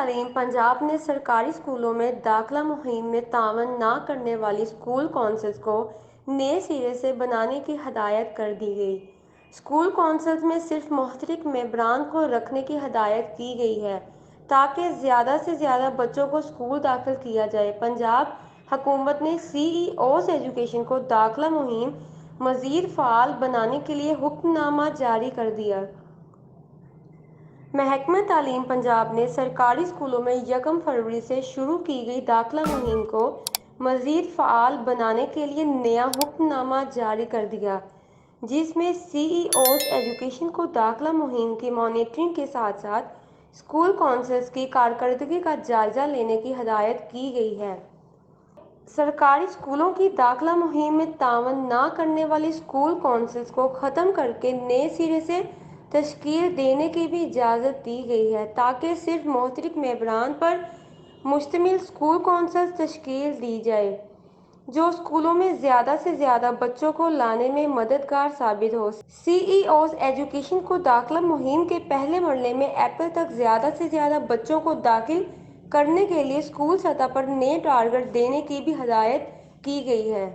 تعلیم پنجاب نے سرکاری اسکولوں میں داخلہ مہم میں تعاون نہ کرنے والی اسکول کونسلز کو نئے سرے سے بنانے کی ہدایت کر دی گئی۔ اسکول کونسلز میں صرف محترم ممبران کو رکھنے کی ہدایت کی گئی ہے تاکہ زیادہ سے زیادہ بچوں کو اسکول داخل کیا جائے۔ پنجاب حکومت نے سی ای اوز ایجوکیشن کو داخلہ مہم مزید فعال بنانے کے لیے حکم نامہ جاری کر دیا۔ محکمہ تعلیم پنجاب نے سرکاری اسکولوں میں یکم فروری سے شروع کی گئی داخلہ مہم کو مزید فعال بنانے کے لیے نیا حکم نامہ جاری کر دیا، جس میں سی ای اوز ایجوکیشن کو داخلہ مہم کی مانیٹرنگ کے ساتھ ساتھ اسکول کونسلز کی کارکردگی کا جائزہ لینے کی ہدایت کی گئی ہے۔ سرکاری اسکولوں کی داخلہ مہم میں تعاون نہ کرنے والی اسکول کونسلز کو ختم کرکے نئے سرے سے تشکیل دینے کی بھی اجازت دی گئی ہے تاکہ صرف محترم ممبران پر مشتمل اسکول کونسلز تشکیل دی جائیں جو اسکولوں میں زیادہ سے زیادہ بچوں کو لانے میں مددگار ثابت ہوں۔ سی ای اوز ایجوکیشن کو داخلہ مہم کے پہلے مرحلے میں اپریل تک زیادہ سے زیادہ بچوں کو داخل کرنے کے لیے اسکول سطح پر نئے ٹارگٹ دینے کی بھی ہدایت کی گئی ہے۔